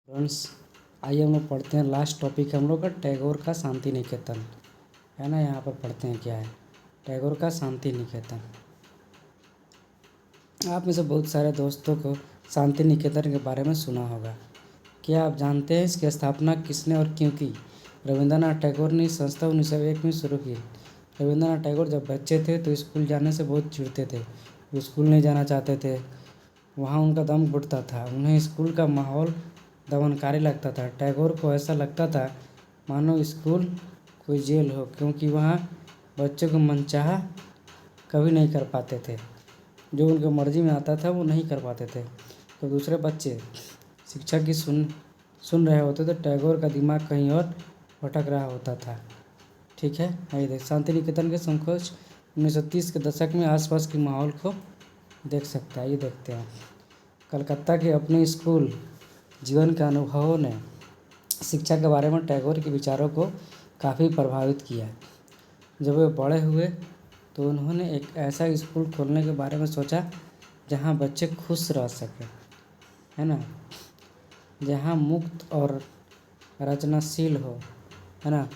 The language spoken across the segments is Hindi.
फ्रेंड्स, आइए हम लोग पढ़ते हैं। लास्ट टॉपिक हम लोग का टैगोर का शांति निकेतन है ना। यहाँ पर पढ़ते हैं क्या है टैगोर का शांति निकेतन। आप में से बहुत सारे दोस्तों को शांति निकेतन के बारे में सुना होगा। क्या आप जानते हैं इसकी स्थापना किसने और क्यों की? रविंद्रनाथ टैगोर ने इस संस्था 1901 में शुरू की। रविंद्रनाथ टैगोर जब बच्चे थे तो स्कूल जाने से बहुत चिढ़ते थे। वो स्कूल नहीं जाना चाहते थे, वहाँ उनका दम घुटता था। उन्हें स्कूल का माहौल दमनकारी लगता था। टैगोर को ऐसा लगता था मानो स्कूल कोई जेल हो, क्योंकि वहाँ बच्चों को मनचाहा कभी नहीं कर पाते थे। जो उनके मर्जी में आता था वो नहीं कर पाते थे। तो दूसरे बच्चे शिक्षा की सुन रहे होते तो टैगोर का दिमाग कहीं और भटक रहा होता था। ठीक है, आइए देख शांति निकेतन के संकोच 1930 के दशक में आसपास के माहौल को देख सकते हैं। ये देखते हैं। कलकत्ता के अपने स्कूल जीवन के अनुभवों ने शिक्षा के बारे में टैगोर के विचारों को काफ़ी प्रभावित किया। जब वे बड़े हुए तो उन्होंने एक ऐसा स्कूल खोलने के बारे में सोचा जहाँ बच्चे खुश रह सकें, है ना, जहाँ मुक्त और रचनाशील हो, है ना,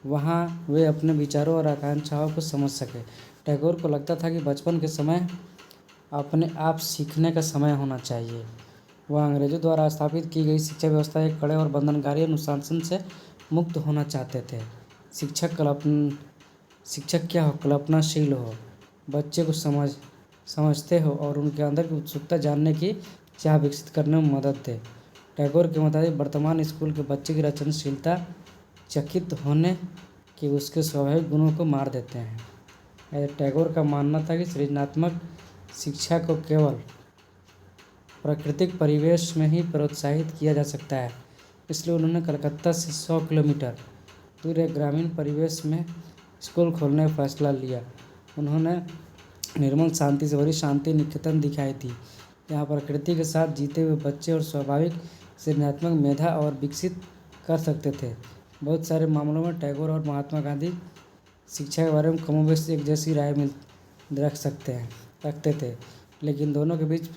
वहाँ वे अपने विचारों और आकांक्षाओं को समझ सके। टैगोर को लगता था कि बचपन के समय अपने आप सीखने का समय होना चाहिए। वह अंग्रेजों द्वारा स्थापित की गई शिक्षा व्यवस्था एक कड़े और बंधनकारी अनुशासन से मुक्त होना चाहते थे। शिक्षक क्या हो? कल्पनाशील हो, बच्चे को समझते हो और उनके अंदर की उत्सुकता जानने की चाह विकसित करने में मदद दे। टैगोर के मुताबिक वर्तमान स्कूल के बच्चे की रचनाशीलता चकित होने कि उसके स्वाभाविक गुणों को मार देते हैं। टैगोर का मानना था कि सृजनात्मक शिक्षा को केवल प्राकृतिक परिवेश में ही प्रोत्साहित किया जा सकता है। इसलिए उन्होंने कलकत्ता से 100 किलोमीटर दूर एक ग्रामीण परिवेश में स्कूल खोलने का फैसला लिया। उन्होंने निर्मल शांति से भरी शांति निकेतन दिखाई थी, जहाँ प्रकृति के साथ जीते हुए बच्चे और स्वाभाविक सृजनात्मक मेधा और विकसित कर सकते थे। बहुत सारे मामलों में टैगोर और महात्मा गांधी शिक्षा के बारे में कमोबेश एक जैसी राय रखते थे, लेकिन दोनों के बीच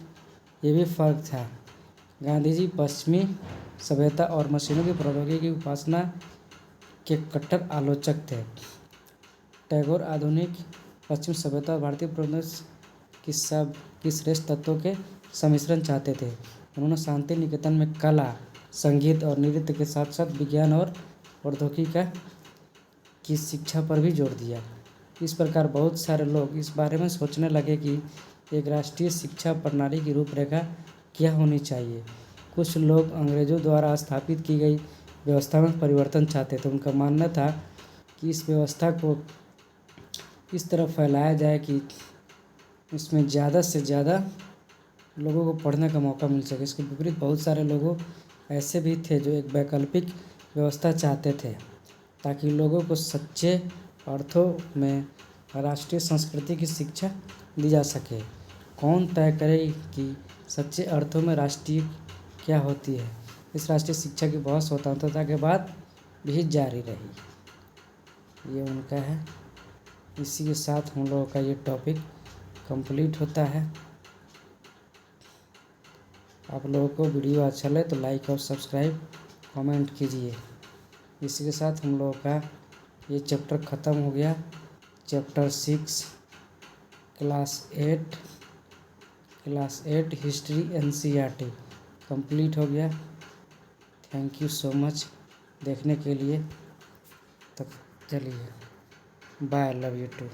ये भी फर्क था। गांधी जी पश्चिमी सभ्यता और मशीनों की प्रौद्योगिकी की उपासना के कट्टर आलोचक थे। टैगोर आधुनिक पश्चिम सभ्यता और भारतीय प्रौद्योगिकी की श्रेष्ठ तत्वों के सम्मिश्रण चाहते थे। उन्होंने शांति निकेतन में कला, संगीत और नृत्य के साथ साथ विज्ञान और प्रौद्योगिकी की शिक्षा पर भी जोर दिया। इस प्रकार बहुत सारे लोग इस बारे में सोचने लगे कि एक राष्ट्रीय शिक्षा प्रणाली की रूपरेखा क्या होनी चाहिए। कुछ लोग अंग्रेजों द्वारा स्थापित की गई व्यवस्था में परिवर्तन चाहते थे। उनका मानना था कि इस व्यवस्था को इस तरह फैलाया जाए कि इसमें ज़्यादा से ज़्यादा लोगों को पढ़ने का मौका मिल सके। इसके विपरीत बहुत सारे लोगों ऐसे भी थे जो एक वैकल्पिक व्यवस्था चाहते थे, ताकि लोगों को सच्चे अर्थों में राष्ट्रीय संस्कृति की शिक्षा दी जा सके। कौन तय करे कि सच्चे अर्थों में राष्ट्रीय क्या होती है? इस राष्ट्रीय शिक्षा की बहुत स्वतंत्रता के बाद भी जारी रही। ये उनका है। इसी के साथ हम लोगों का ये टॉपिक कंप्लीट होता है। आप लोगों को वीडियो अच्छा लगे तो लाइक और सब्सक्राइब कमेंट कीजिए। इसी के साथ हम लोगों का ये चैप्टर ख़त्म हो गया। Chapter 6 class 8 history NCERT complete हो गया। थैंक यू सो मच देखने के लिए। तब चलिए, बाय, लव यू टू।